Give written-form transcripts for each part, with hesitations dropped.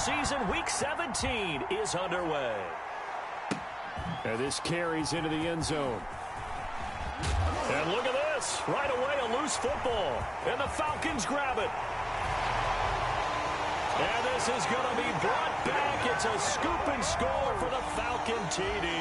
season, Week 17 is underway. And this carries into the end zone. And look at this. Right away, a loose football. And the Falcons grab it. And this is going to be brought back. It's a scoop and score for the Falcon TD.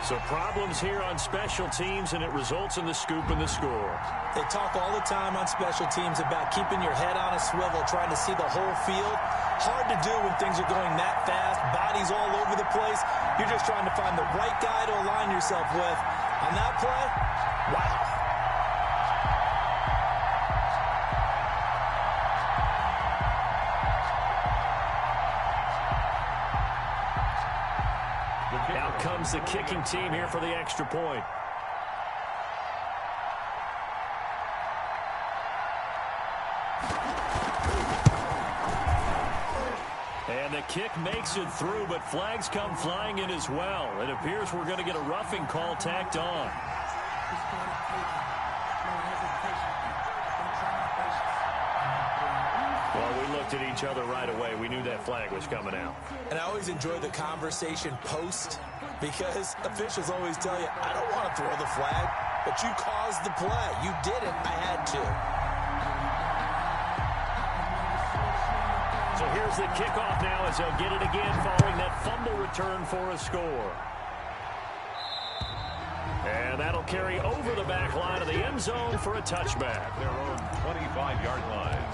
So problems here on special teams, and it results in the scoop and the score. They talk all the time on special teams about keeping your head on a swivel, trying to see the whole field. Hard to do when things are going that fast, bodies all over the place. You're just trying to find the right guy to align yourself with. On that play, wow. Out comes the kicking team here for the extra point. And the kick makes it through, but flags come flying in as well. It appears we're going to get a roughing call tacked on. Well, we looked at each other right away. We knew that flag was coming out. And I always enjoy the conversation post, because officials always tell you, I don't want to throw the flag, but you caused the play. You did it. I had to. So here's the kickoff now as they'll get it again following that fumble return for a score. And that'll carry over the back line of the end zone for a touchback. Their own 25-yard line.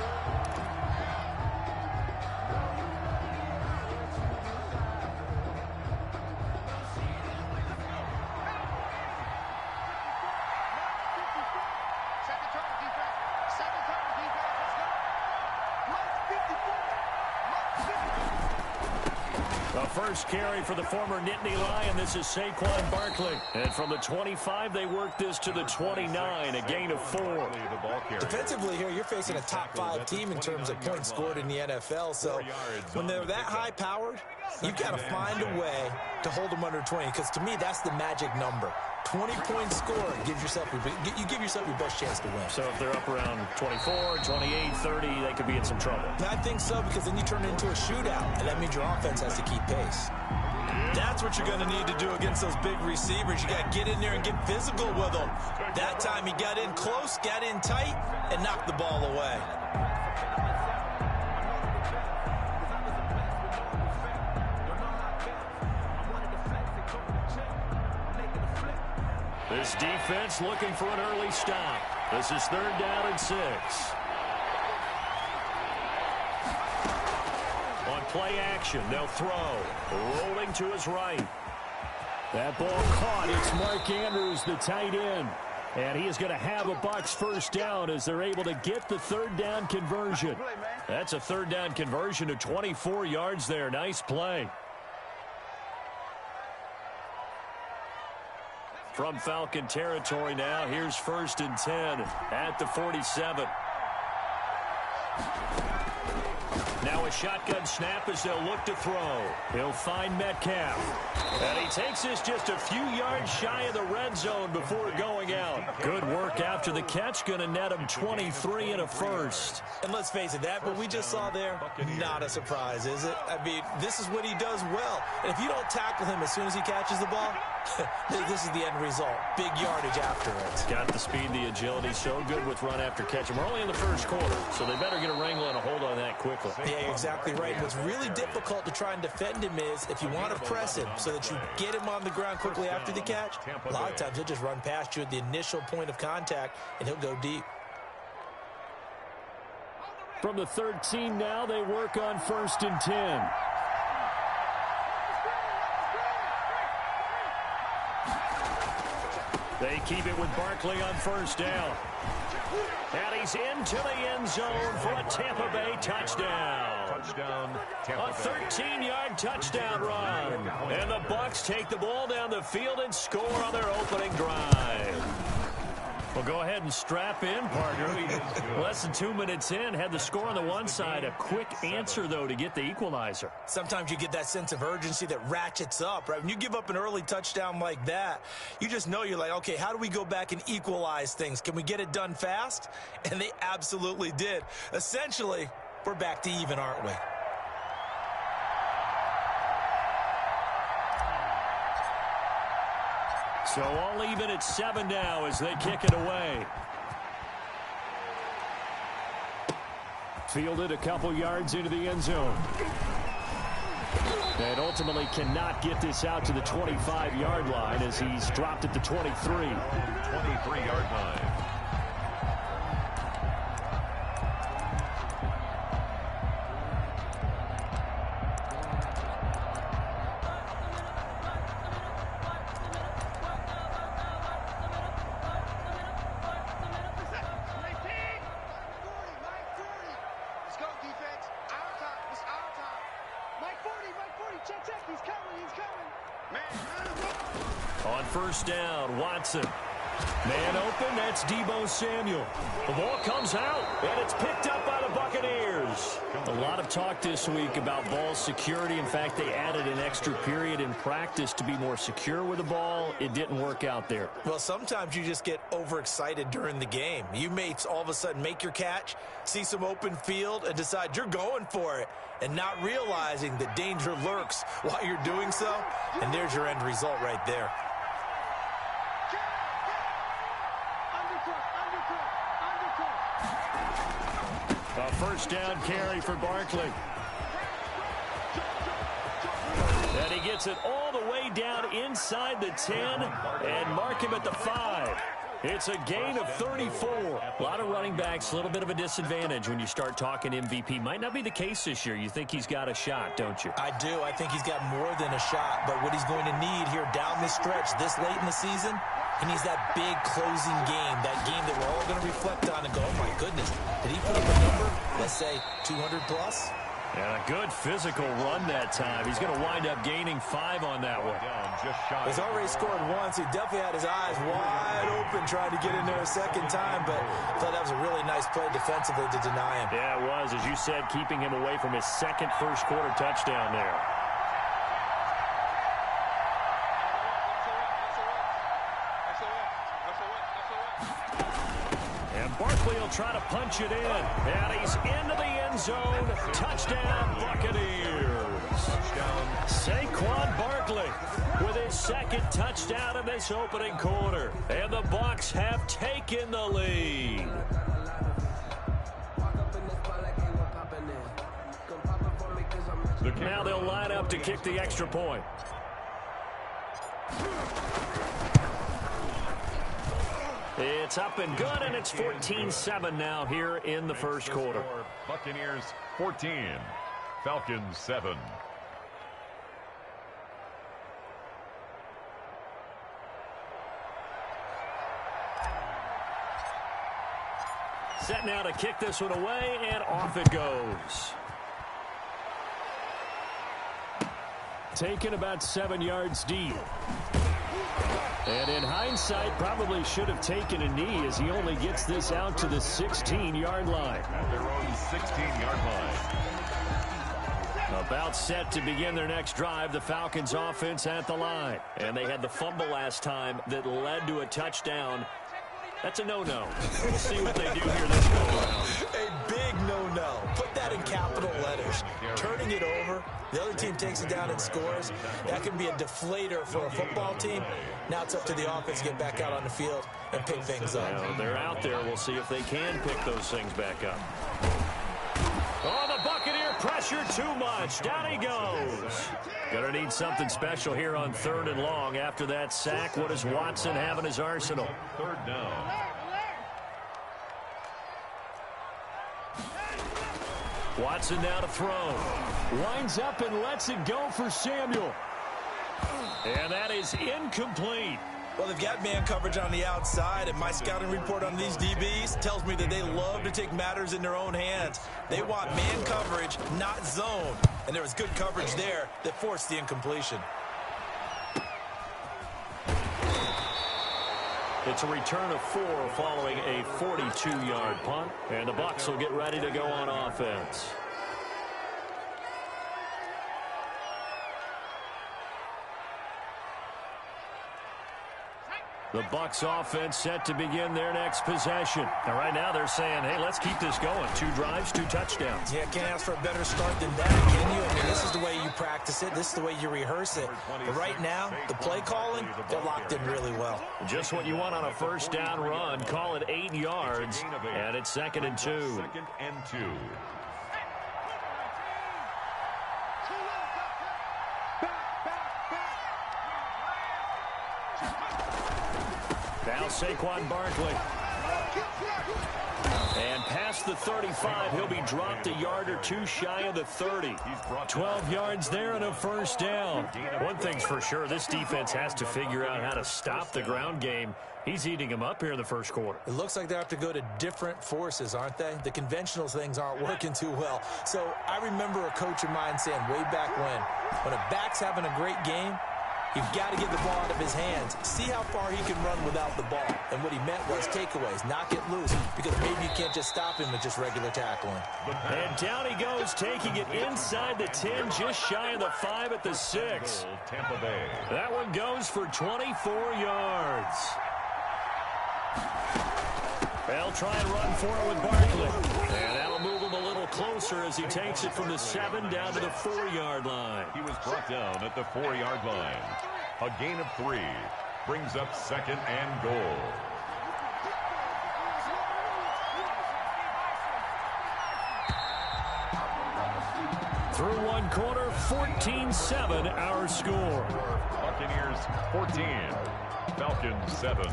First carry for the former Nittany Lion. This is Saquon Barkley. And from the 25, they work this to the 29, a gain of 4. Defensively here, you're facing a top-5 team in terms of points scored in the NFL. So when they're that high-powered, you've got to find a way to hold them under 20, because to me, that's the magic number. 20-point score gives yourself you give yourself your best chance to win. So if they're up around 24, 28, 30, they could be in some trouble. I think so, because then you turn it into a shootout, and that means your offense has to keep pace. That's what you're going to need to do against those big receivers. You got to get in there and get physical with them. That time he got in close, got in tight, and knocked the ball away. This defense looking for an early stop. This is 3rd down and 6. On play action, they'll throw. Rolling to his right. That ball caught. It's Mark Andrews, the tight end. And he is going to have a Bucs first down as they're able to get the 3rd down conversion. That's a 3rd down conversion to 24 yards there. Nice play. From Falcon territory now, here's 1st and 10 at the 47. Now a shotgun snap as they'll look to throw. He'll find Metcalf. And he takes this just a few yards shy of the red zone before going out. Good work after the catch. Going to net him 23 and a first. And let's face it, that what we just saw there, not a surprise, is it? I mean, this is what he does well. And if you don't tackle him as soon as he catches the ball, this is the end result. Big yardage after it. Got the speed, the agility, so good with run after catch. And we're only in the first quarter, so they better get a wrangle and a hold on that quickly. Yeah, you're exactly right. What's really difficult to try and defend him is if you want to press him so that you get him on the ground quickly after the catch, a lot of times he'll just run past you at the initial point of contact, and he'll go deep. From the 13 now, they work on 1st and 10. They keep it with Barkley on 1st down. And he's into the end zone for a Tampa Bay touchdown. A 13-yard touchdown run. And the Bucs take the ball down the field and score on their opening drive. Well, go ahead and strap in, partner. Less than 2 minutes in, had the score on the one side. A quick answer, though, to get the equalizer. Sometimes you get that sense of urgency that ratchets up, right? When you give up an early touchdown like that, you just know you're like, okay, how do we go back and equalize things? Can we get it done fast? And they absolutely did. Essentially, we're back to even, aren't we? So all even at 7 now as they kick it away. Fielded a couple yards into the end zone. And ultimately cannot get this out to the 25-yard line as he's dropped at the 23. 23-yard line. On first down, Watson. Man open, that's Deebo Samuel. The ball comes out, and it's picked up by the Buccaneers. A lot of talk this week about ball security. In fact, they added an extra period in practice to be more secure with the ball. It didn't work out there. Well, sometimes you just get overexcited during the game. You may all of a sudden make your catch, see some open field, and decide you're going for it, and not realizing that danger lurks while you're doing so. And there's your end result right there. A first down carry for Barkley. And he gets it all the way down inside the 10 and mark him at the 5. It's a gain of 34. A lot of running backs, a little bit of a disadvantage when you start talking MVP. Might not be the case this year. You think he's got a shot, don't you? I do. I think he's got more than a shot. But what he's going to need here down the stretch this late in the season, he needs that big closing game, that game that we're all going to reflect on and go, oh, my goodness, did he put up a number, let's say, 200 plus? And a good physical run that time. He's going to wind up gaining 5 on that one. He's already scored once. He definitely had his eyes wide open trying to get in there a second time, but I thought that was a really nice play defensively to deny him. Yeah, it was. As you said, keeping him away from his second first-quarter touchdown there. Barkley will try to punch it in. And he's into the end zone. Touchdown, Buccaneers. Saquon Barkley with his second touchdown in this opening quarter. And the Bucs have taken the lead. Now they'll line up to kick the extra point. It's up and good, and it's 14-7 now here in the first quarter. Buccaneers 14, Falcons 7. Set now to kick this one away, and off it goes. Taken about 7 yards deep. And in hindsight, probably should have taken a knee as he only gets this out to the 16-yard line. At their own 16-yard line. About set to begin their next drive, the Falcons offense at the line. And they had the fumble last time that led to a touchdown. That's a no-no. We'll see what they do here this go-around. A big no-no. Put that in capital letters. Turning it over, the other team takes it down and scores. That can be a deflator for a football team. Now it's up to the offense to get back out on the field and pick things up. Well, they're out there. We'll see if they can pick those things back up. Oh, the Buccaneer pressure too much. Down he goes. Gonna need something special here on 3rd and long. After that sack, what does Watson have in his arsenal? 3rd down. Watson now to throw. Winds up and lets it go for Samuel. And that is incomplete. Well, they've got man coverage on the outside, and my scouting report on these DBs tells me that they love to take matters in their own hands. They want man coverage, not zone. And there was good coverage there that forced the incompletion. It's a return of 4 following a 42-yard punt. And the Bucs will get ready to go on offense. The Bucs offense set to begin their next possession. And right now they're saying, hey, let's keep this going. 2 drives, 2 touchdowns. Yeah, can't ask for a better start than that, can you? I mean, this is the way you practice it. This is the way you rehearse it. But right now, the play calling, they're locked in really well. Just what you want on a first down run. Call it 8 yards, and it's 2nd and 2. 2nd and 2. Now Saquon Barkley. And past the 35, he'll be dropped a yard or 2 shy of the 30. 12 yards there and a first down. One thing's for sure, this defense has to figure out how to stop the ground game. He's eating them up here in the first quarter. It looks like they have to go to different forces, aren't they? The conventional things aren't working too well. So I remember a coach of mine saying way back when a back's having a great game, you've got to get the ball out of his hands. See how far he can run without the ball. And what he meant was takeaways, not get loose, because maybe you can't just stop him with just regular tackling. And down he goes, taking it inside the 10, just shy of the 5 at the 6. Tampa Bay. That one goes for 24 yards. They'll try and run for it with Barkley. And that'll move him a little closer as he takes it from the 7 down to the 4-yard line. He was brought down at the 4-yard line. A gain of 3 brings up 2nd and goal. Through one quarter, 14-7 our score. Buccaneers 14, Falcons 7.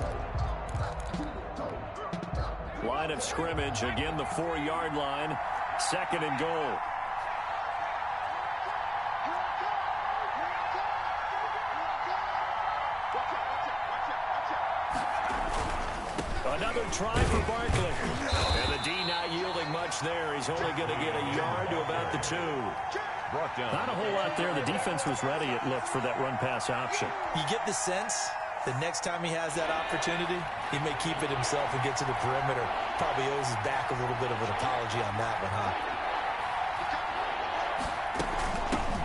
Line of scrimmage, again the 4-yard line, 2nd and goal. Another try for Barkley. And the D not yielding much there. He's only going to get a yard to about the 2. Brought down. Not a whole lot there. The defense was ready, it looked, for that run-pass option. You get the sense the next time he has that opportunity, he may keep it himself and get to the perimeter. Probably owes his back a little bit of an apology on that one, huh?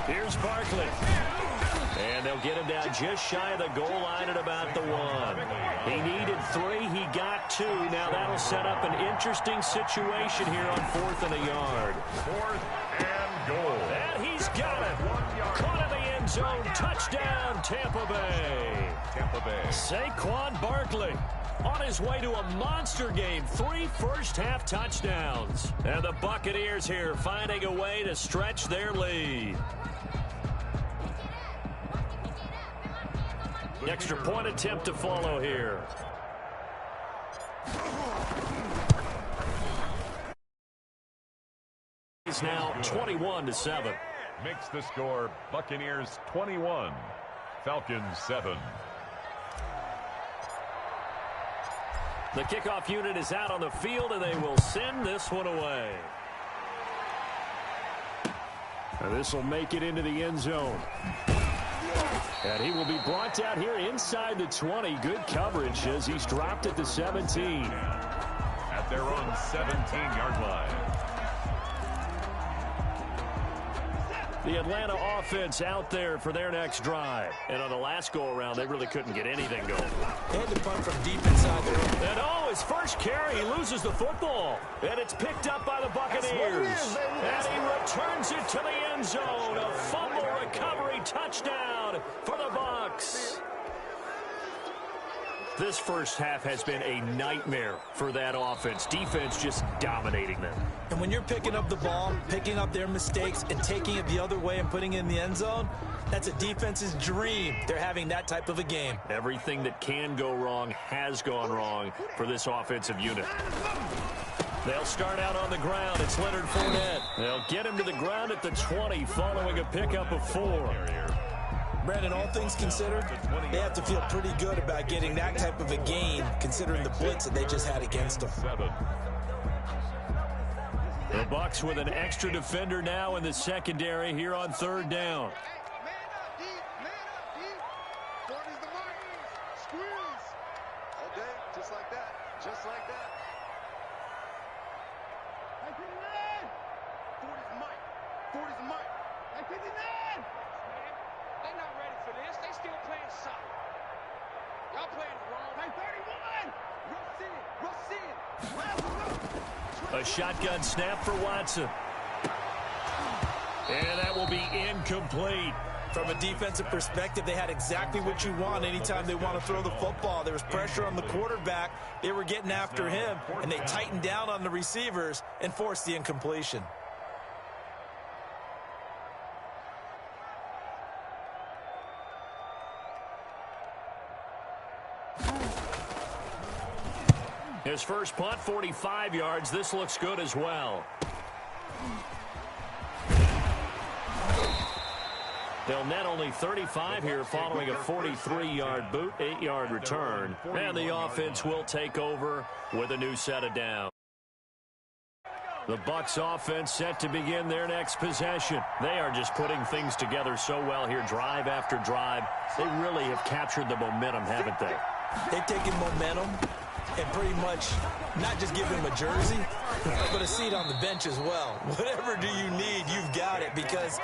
Here's Barkley. And they'll get him down just shy of the goal line at about the 1. He needed 3. He got 2. Now that'll set up an interesting situation here on 4th and a yard. 4th and goal. And he's got it. Caught in the end zone. Touchdown, Tampa Bay. Tampa Bay. Saquon Barkley on his way to a monster game. 3 first-half touchdowns. And the Buccaneers here finding a way to stretch their lead. Extra point attempt to follow here. It's now 21-7. Makes the score Buccaneers 21, Falcons 7. The kickoff unit is out on the field, and they will send this one away. And this will make it into the end zone. And he will be brought down here inside the 20. Good coverage as he's dropped at the 17. At their own 17-yard line. The Atlanta offense out there for their next drive. And on the last go-around, they really couldn't get anything going. They had to punt from deep inside their own. And his first carry, he loses the football. And it's picked up by the Buccaneers. And he returns it to the end zone. A fumble recovery touchdown for the Bucs. This first half has been a nightmare for that offense. Defense just dominating them. And when you're picking up the ball, picking up their mistakes, and taking it the other way and putting it in the end zone, that's a defense's dream. They're having that type of a game. Everything that can go wrong has gone wrong for this offensive unit. They'll start out on the ground. It's Leonard Fournette. They'll get him to the ground at the 20 following a pickup of 4. Brandon, all things considered, they have to feel pretty good about getting that type of a gain considering the blitz that they just had against them. The Bucs with an extra defender now in the secondary here on 3rd down. A shotgun snap for Watson. And that will be incomplete. From a defensive perspective, they had exactly what you want anytime they want to throw the football. There was pressure on the quarterback. They were getting after him, and they tightened down on the receivers and forced the incompletion. His first punt, 45 yards. This looks good as well. They'll net only 35 here following a 43-yard boot, 8-yard return. And the offense will take over with a new set of downs. The Bucs offense set to begin their next possession. They are just putting things together so well here, drive after drive. They really have captured the momentum, haven't they? They've taken momentum and pretty much not just give him a jersey, but a seat on the bench as well. Whatever do you need, you've got it, because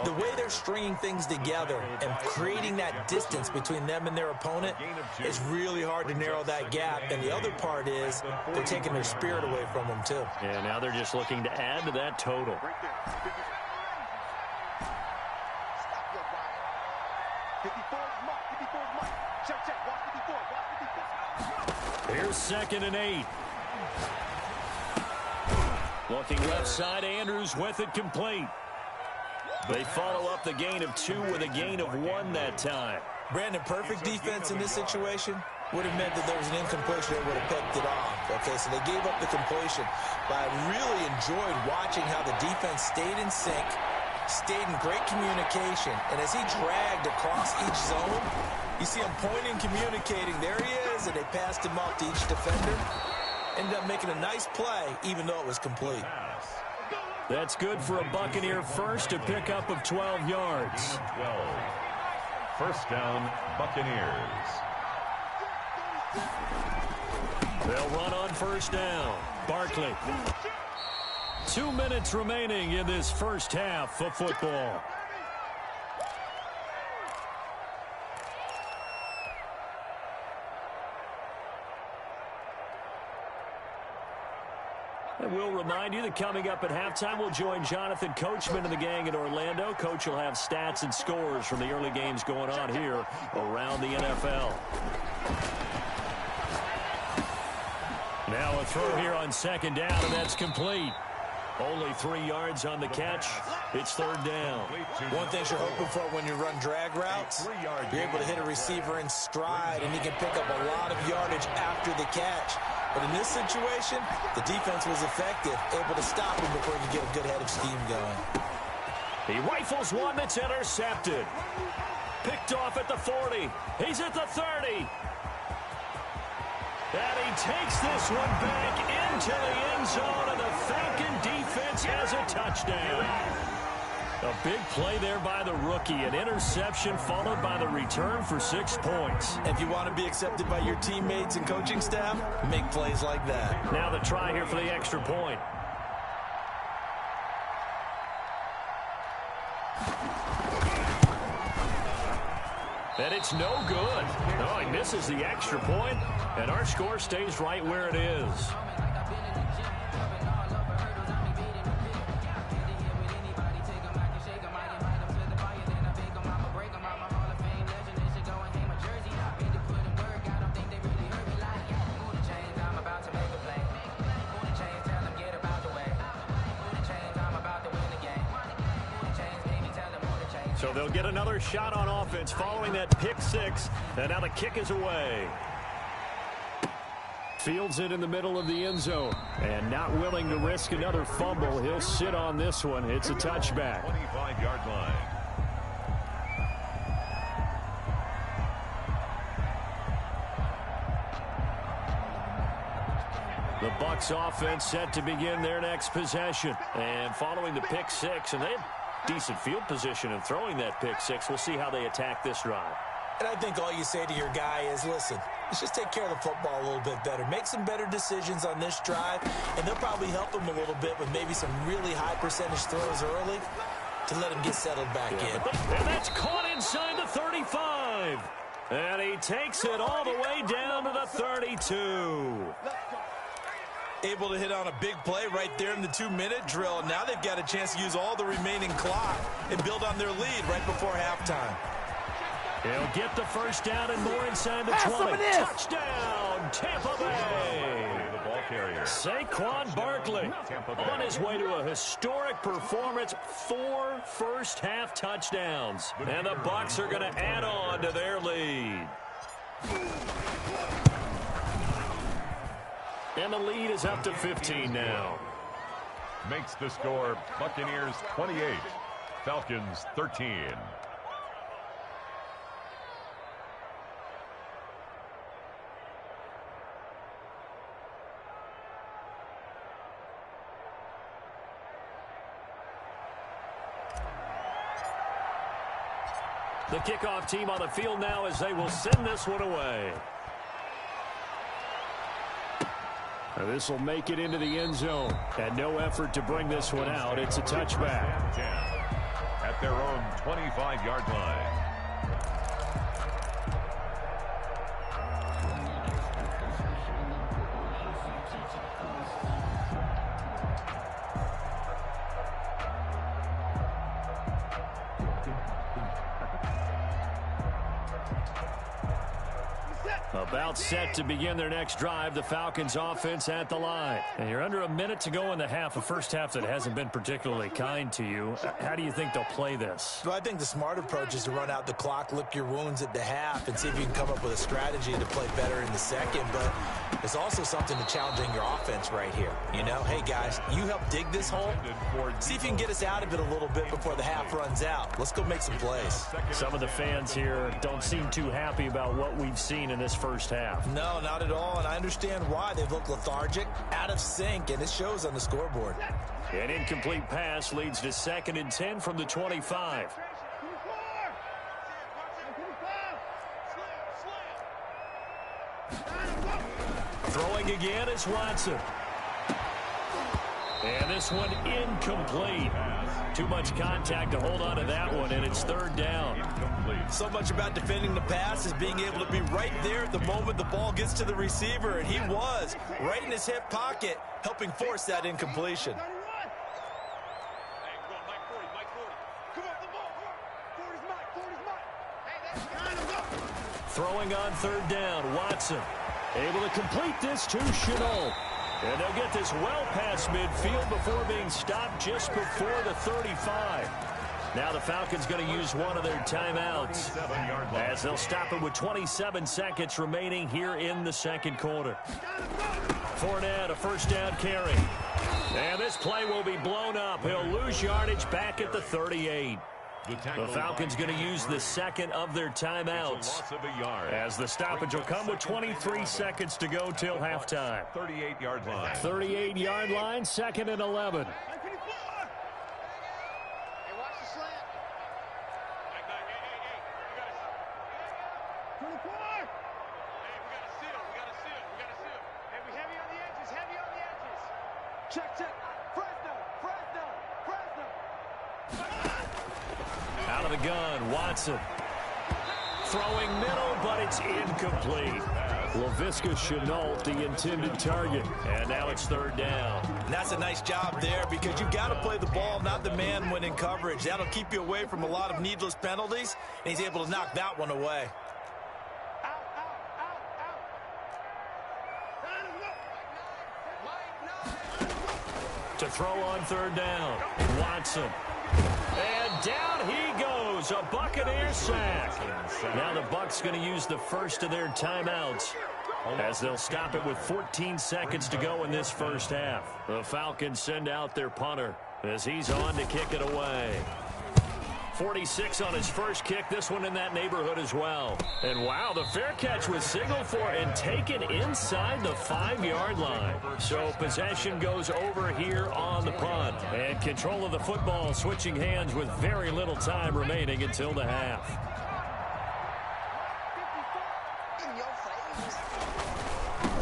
the way they're stringing things together and creating that distance between them and their opponent is really hard to narrow that gap. And the other part is they're taking their spirit away from them too. Yeah, now they're just looking to add to that total. Here's 2nd and 8. Looking left side, Andrews with it complete. They follow up the gain of 2 with a gain of 1 that time. Brandon, perfect defense in this situation would have meant that there was an incompletion that would have picked it off. Okay, so they gave up the completion. But I really enjoyed watching how the defense stayed in sync, stayed in great communication. And as he dragged across each zone, you see him pointing, communicating. There he is, and they passed him off to each defender. Ended up making a nice play, even though it was complete. That's good for a Buccaneer first, a pickup of 12 yards. 12. First down, Buccaneers. They'll run on first down. Barkley. 2 minutes remaining in this first half of football. And we'll remind you that coming up at halftime, we'll join Jonathan Coachman and the gang in Orlando. Coach will have stats and scores from the early games going on here around the NFL. Now a throw here on 2nd down, and that's complete. Only 3 yards on the catch. It's 3rd down. One thing you're hoping for when you run drag routes, you're able to hit a receiver in stride, and he can pick up a lot of yardage after the catch. But in this situation, the defense was effective, able to stop him before he could get a good head of steam going. He rifles one that's intercepted. Picked off at the 40. He's at the 30. And he takes this one back into the end zone, and the Falcon defense has a touchdown. A big play there by the rookie. An interception followed by the return for 6 points. If you want to be accepted by your teammates and coaching staff, make plays like that. Now the try here for the extra point. And it's no good. No, he misses the extra point, and our score stays right where it is. So they'll get another shot on offense following that pick 6. And now the kick is away. Fields it in the middle of the end zone. And not willing to risk another fumble. He'll sit on this one. It's a touchback. 25-yard line. The Bucs offense set to begin their next possession. And following the pick 6, and they have decent field position in throwing that pick 6. We'll see how they attack this drive. And I think all you say to your guy is, listen, let's just take care of the football a little bit better. Make some better decisions on this drive, and they'll probably help him a little bit with maybe some really high percentage throws early to let him get settled back in. And that's caught inside the 35. And he takes it all the way down to the 32. able to hit on a big play right there in the 2-minute drill. Now they've got a chance to use all the remaining clock and build on their lead right before halftime. He'll get the first down and more inside the 20. Touchdown, Tampa Bay. Saquon Barkley on his way to a historic performance. 4 first-half touchdowns. And the Bucs are going to add on to their lead. And the lead is up to 15 now. Makes the score Buccaneers 28, Falcons 13. The kickoff team on the field now as they will send this one away. This will make it into the end zone. And no effort to bring this one out. It's a touchback. At their own 25-yard line. About set to begin their next drive. The Falcons offense at the line. And you're under a minute to go in the half. A first half that hasn't been particularly kind to you. How do you think they'll play this? Well, I think the smart approach is to run out the clock, lick your wounds at the half, and see if you can come up with a strategy to play better in the second. But it's also something to challenging your offense right here. You know, hey, guys, you help dig this hole. See if you can get us out of it a little bit before the half runs out. Let's go make some plays. Some of the fans here don't seem too happy about what we've seen in this first half. No, not at all, and I understand why. They've looked lethargic, out of sync, and it shows on the scoreboard. An incomplete pass leads to 2nd and 10 from the 25. Throwing again is Watson. And this one incomplete. Too much contact to hold on to that one, and it's 3rd down. So much about defending the pass is being able to be right there at the moment the ball gets to the receiver, and he was right in his hip pocket, helping force that incompletion. Throwing on 3rd down, Watson. Able to complete this to Shenault. And they'll get this well past midfield before being stopped just before the 35. Now the Falcons going to use one of their timeouts as they'll stop it with 27 seconds remaining here in the second quarter. Fournette, a first down carry. And this play will be blown up. He'll lose yardage back at the 38. The Falcons going to use the second of their timeouts as the stoppage will come with 23 seconds to go till halftime. 38-yard line. 38-yard line, 2nd and 11. Out of the gun, Watson. Throwing middle, but it's incomplete. Laviska Shenault, the intended target. And now it's 3rd down. And that's a nice job there because you've got to play the ball, not the man when in coverage. That'll keep you away from a lot of needless penalties, and he's able to knock that one away. To throw on 3rd down, Watson. And down he goes, a Buccaneer sack. Now the Bucs going to use the first of their timeouts as they'll stop it with 14 seconds to go in this first half. The Falcons send out their punter as he's on to kick it away. 46 on his first kick, this one in that neighborhood as well. And wow, the fair catch was signaled for and taken inside the 5-yard line. So possession goes over here on the punt. And control of the football switching hands with very little time remaining until the half.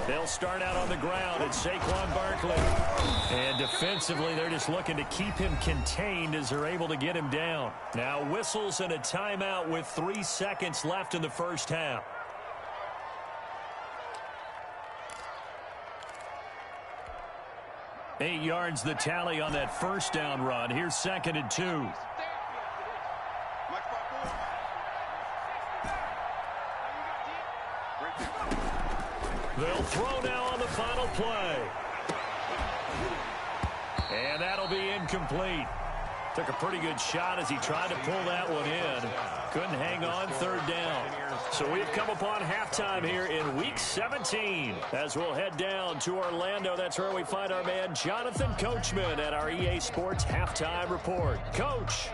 They'll start out on the ground. It's Saquon Barkley. And defensively, they're just looking to keep him contained as they're able to get him down. Now whistles and a timeout with 3 seconds left in the first half. 8 yards the tally on that first down run. Here's 2nd and 2. They'll throw now on the final play. And that'll be incomplete. Took a pretty good shot as he tried to pull that one in. Couldn't hang on, 3rd down. So we've come upon halftime here in Week 17. As we'll head down to Orlando, that's where we find our man Jonathan Coachman at our EA Sports Halftime Report. Coach.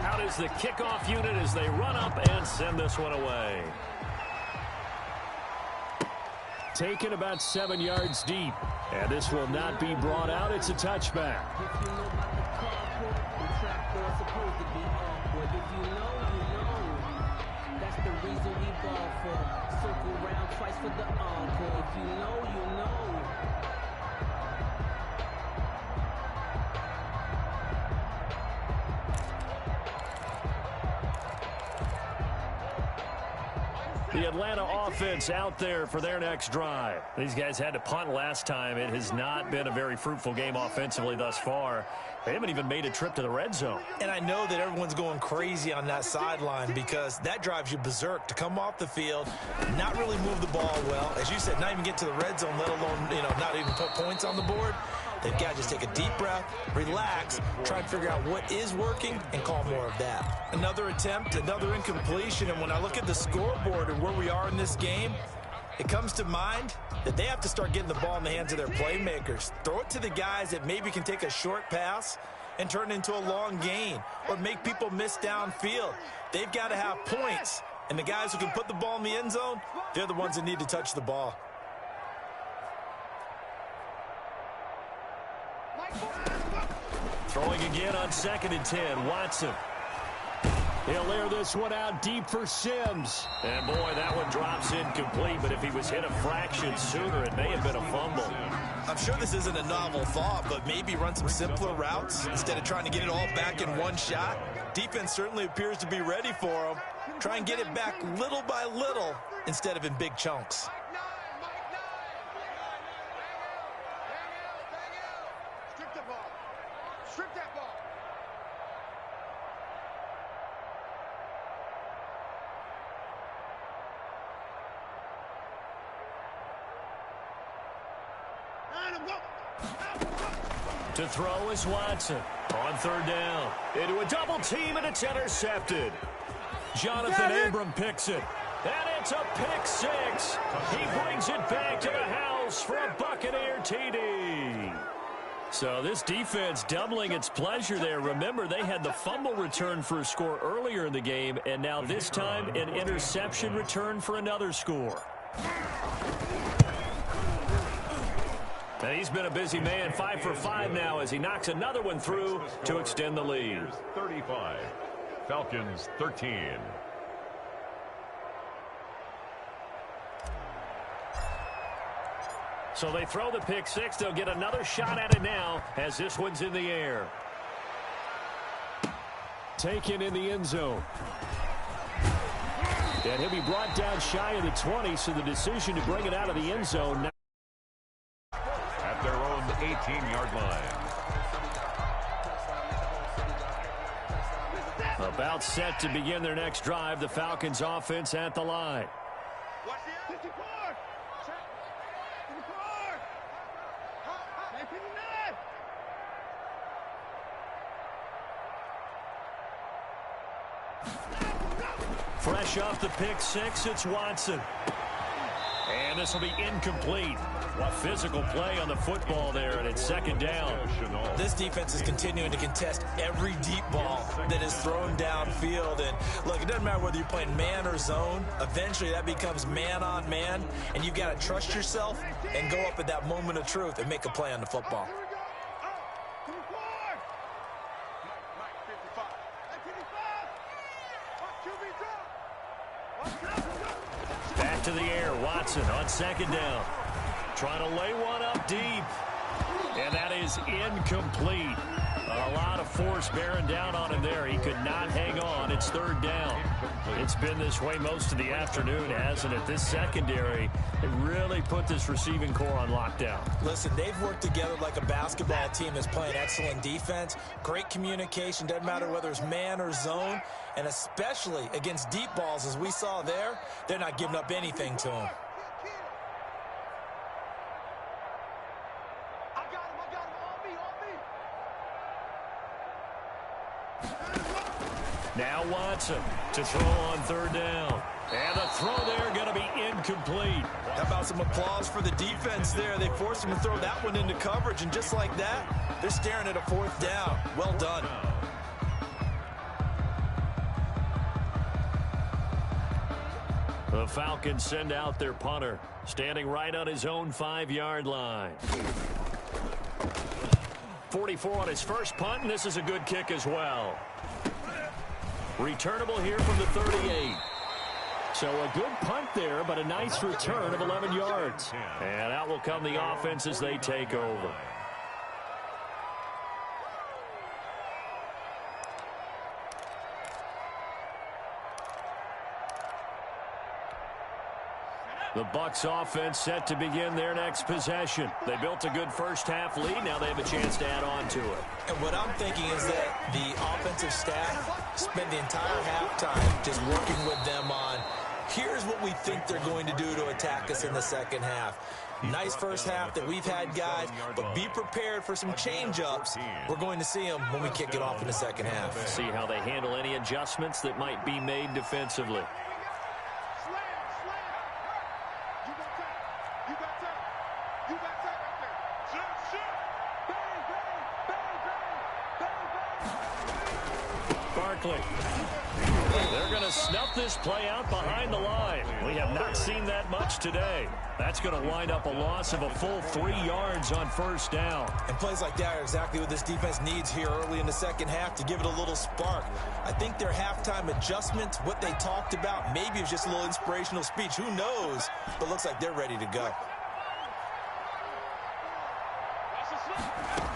Out is the kickoff unit as they run up and send this one away. Taken about 7 yards deep. And this will not be brought out. It's a touchback. That's the reason we ball for. Circle round twice for the encore. If you know, you know. The Atlanta offense out there for their next drive. These guys had to punt last time. It has not been a very fruitful game offensively thus far. They haven't even made a trip to the red zone. And I know that everyone's going crazy on that sideline because that drives you berserk to come off the field, not really move the ball well. As you said, not even get to the red zone, let alone, not even put points on the board. They've got to just take a deep breath, relax, try and figure out what is working, and call more of that. Another attempt, another incompletion, and when I look at the scoreboard and where we are in this game, it comes to mind that they have to start getting the ball in the hands of their playmakers. Throw it to the guys that maybe can take a short pass and turn it into a long gain or make people miss downfield. They've got to have points, and the guys who can put the ball in the end zone, they're the ones that need to touch the ball. Throwing again on 2nd and 10. Watson. He'll air this one out deep for Sims. And, boy, that one drops incomplete. But if he was hit a fraction sooner, it may have been a fumble. I'm sure this isn't a novel thought, but maybe run some simpler routes instead of trying to get it all back in one shot. Defense certainly appears to be ready for him. Try and get it back little by little instead of in big chunks. To throw is Watson on 3rd down. Into a double team, and it's intercepted. Jonathan Abram picks it. And it's a pick 6. He brings it back to the house for a Buccaneer TD. So this defense doubling its pleasure there. Remember, they had the fumble return for a score earlier in the game, and now this time an interception return for another score. And he's been a busy man, 5 for 5 now as he knocks another one through to extend the lead. 35, Falcons 13. So they throw the pick 6. They'll get another shot at it now as this one's in the air. Taken in the end zone. And he'll be brought down shy of the 20, so the decision to bring it out of the end zone now. At their own 18-yard line. About set to begin their next drive, the Falcons offense at the line. Fresh off the pick 6, it's Watson. And this will be incomplete. What physical play on the football there, and it's 2nd down. This defense is continuing to contest every deep ball that is thrown downfield. And look, it doesn't matter whether you're playing man or zone. Eventually that becomes man on man, and you've got to trust yourself and go up at that moment of truth and make a play on the football. Back to the air, Watson on 2nd down. Trying to lay one up deep. And that is incomplete. A lot of force bearing down on him there. He could not hang on. It's third down. It's been this way most of the afternoon, hasn't it? This secondary, they really put this receiving core on lockdown. Listen, they've worked together like a basketball team that's playing excellent defense. Great communication. Doesn't matter whether it's man or zone. And especially against deep balls, as we saw there, they're not giving up anything to them. Now Watson to throw on third down. And the throw there going to be incomplete. How about some applause for the defense there? They forced him to throw that one into coverage, and just like that, they're staring at a fourth down. Well done. The Falcons send out their punter, standing right on his own 5-yard line. 44 on his first punt, and this is a good kick as well. Returnable here from the 38. So a good punt there, but a nice return of 11 yards. And out will come the offense as they take over. The Bucs offense set to begin their next possession. They built a good first-half lead. Now they have a chance to add on to it. And what I'm thinking is that the offensive staff spent the entire halftime just working with them on, here's what we think they're going to do to attack us in the second half. Nice first half that we've had, guys, but be prepared for some change-ups. We're going to see them when we kick it off in the second half. See how they handle any adjustments that might be made defensively. They're going to snuff this play out behind the line. We have not seen that much today. That's going to wind up a loss of a full 3 yards on first down. And plays like that are exactly what this defense needs here early in the second half to give it a little spark. I think their halftime adjustment, what they talked about, maybe it was just a little inspirational speech. Who knows? But looks like they're ready to go.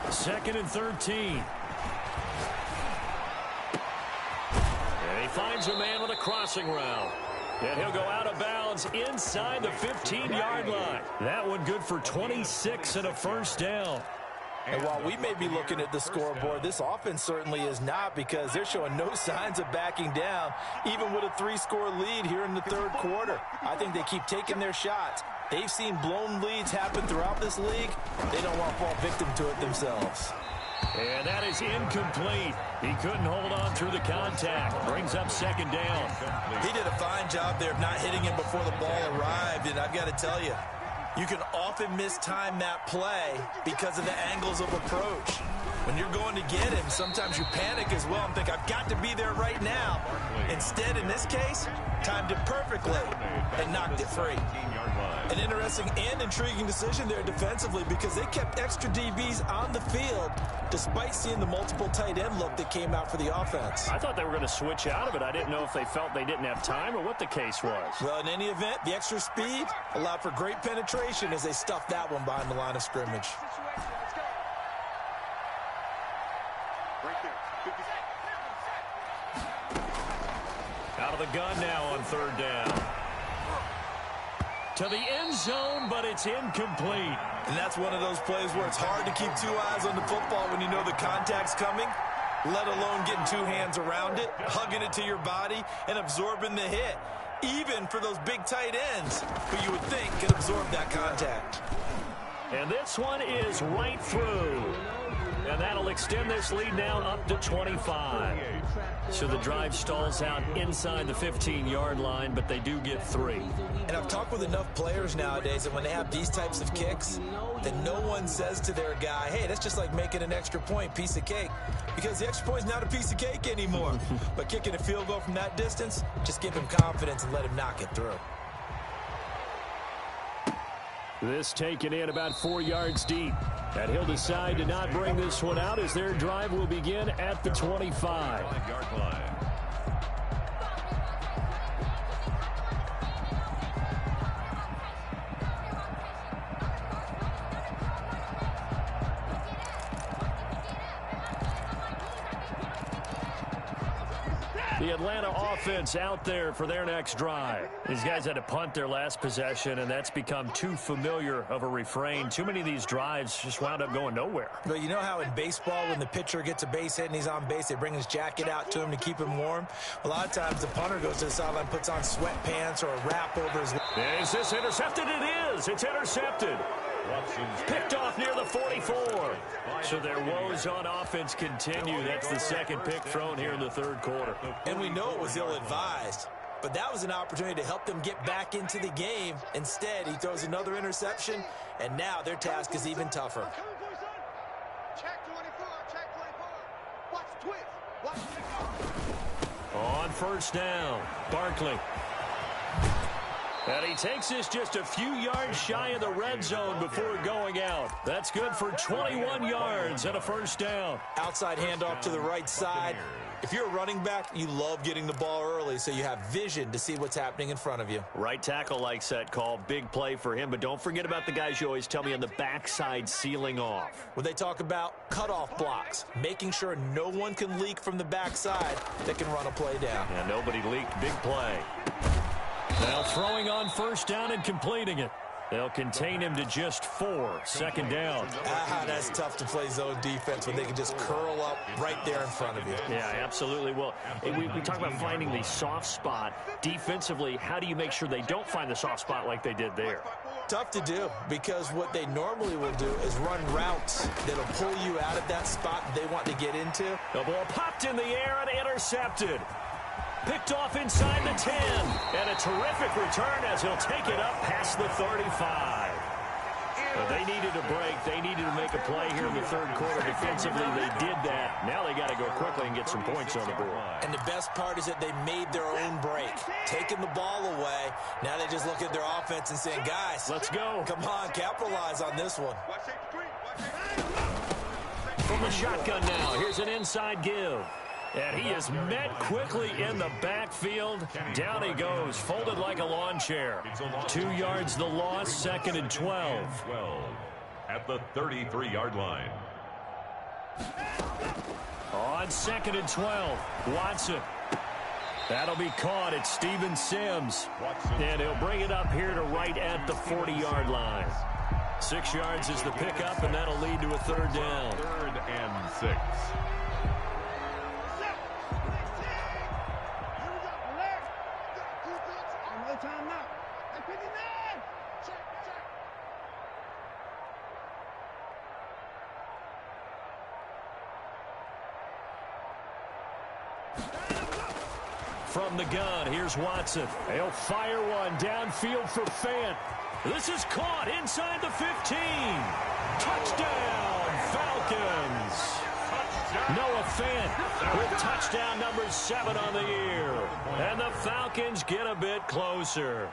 2nd and 13. And he finds a man with a crossing route. And he'll go out of bounds inside the 15-yard line. That one good for 26 and a first down. And while we may be looking at the scoreboard, this offense certainly is not, because they're showing no signs of backing down, even with a 3-score lead here in the third quarter. I think they keep taking their shots. They've seen blown leads happen throughout this league. They don't want to fall victim to it themselves. And that is incomplete. He couldn't hold on through the contact. Brings up second down. He did a fine job there of not hitting him before the ball arrived, and I've got to tell you, you can often mistime that play because of the angles of approach. When you're going to get him, sometimes you panic as well and think, I've got to be there right now. Instead, in this case, timed it perfectly and knocked it free. An interesting and intriguing decision there defensively, because they kept extra DBs on the field despite seeing the multiple tight end look that came out for the offense. I thought they were going to switch out of it. I didn't know if they felt they didn't have time or what the case was. Well, in any event, the extra speed allowed for great penetration as they stuffed that one behind the line of scrimmage. Out of the gun now on third down. To the end zone, but it's incomplete. And that's one of those plays where it's hard to keep two eyes on the football when you know the contact's coming, let alone getting two hands around it, hugging it to your body, and absorbing the hit, even for those big tight ends who you would think can absorb that contact. And this one is right through. And that'll extend this lead now up to 25. So the drive stalls out inside the 15-yard line, but they do get 3. And I've talked with enough players nowadays that when they have these types of kicks, that no one says to their guy, hey, that's just like making an extra point, piece of cake. Because the extra point is not a piece of cake anymore. But kicking a field goal from that distance, just give him confidence and let him knock it through. This taken in about 4 yards deep. And he'll decide to not bring this one out as their drive will begin at the 25. 5-yard line. The Atlanta offense out there for their next drive. These guys had to punt their last possession, and that's become too familiar of a refrain. Too many of these drives just wound up going nowhere. But you know how in baseball, when the pitcher gets a base hit and he's on base, they bring his jacket out to him to keep him warm? A lot of times the punter goes to the sideline, puts on sweatpants or a wrap over his... Is this intercepted? It is. It's intercepted. Picked off near the 44. So their woes on offense continue. That's the second pick thrown here in the third quarter. And we know it was ill-advised, but that was an opportunity to help them get back into the game. Instead, he throws another interception, and now their task is even tougher. Check 24, check 24. Watch the twist. Watch the... On first down, Barkley. And he takes this just a few yards shy of the red zone before going out. That's good for 21 yards and a first down. Outside handoff to the right side. If you're a running back, you love getting the ball early so you have vision to see what's happening in front of you. Right tackle likes that call. Big play for him. But don't forget about the guys you always tell me on the backside sealing off. When they talk about cutoff blocks, making sure no one can leak from the backside that can run a play down. Yeah, nobody leaked. Big play. Now throwing on first down and completing it. They'll contain him to just 4. Second down. That's tough to play zone defense when they can just curl up right there in front of you. Yeah, absolutely. Well, we talk about finding the soft spot. Defensively, how do you make sure they don't find the soft spot like they did there? Tough to do, because what they normally will do is run routes that'll pull you out of that spot they want to get into. The ball popped in the air and intercepted. Picked off inside the 10. And a terrific return as he'll take it up past the 35. But they needed a break. They needed to make a play here in the third quarter. Defensively, they did that. Now they got to go quickly and get some points on the board. And the best part is that they made their own break. Taking the ball away. Now they just look at their offense and saying, guys, let's go. Come on, capitalize on this one. From the shotgun now, here's an inside give. And he is met quickly in the backfield. Down he goes, folded like a lawn chair. 2 yards the loss, second and 12. At the 33-yard line. On second and 12, Watson. That'll be caught at Steven Sims. And he'll bring it up here to right at the 40-yard line. 6 yards is the pickup, and that'll lead to a third down. 3rd and 6. From the gun, here's Watson. He'll fire one downfield for Fant. This is caught inside the 15. Touchdown, Falcons. Noah Fant with touchdown number 7 on the year. And the Falcons get a bit closer.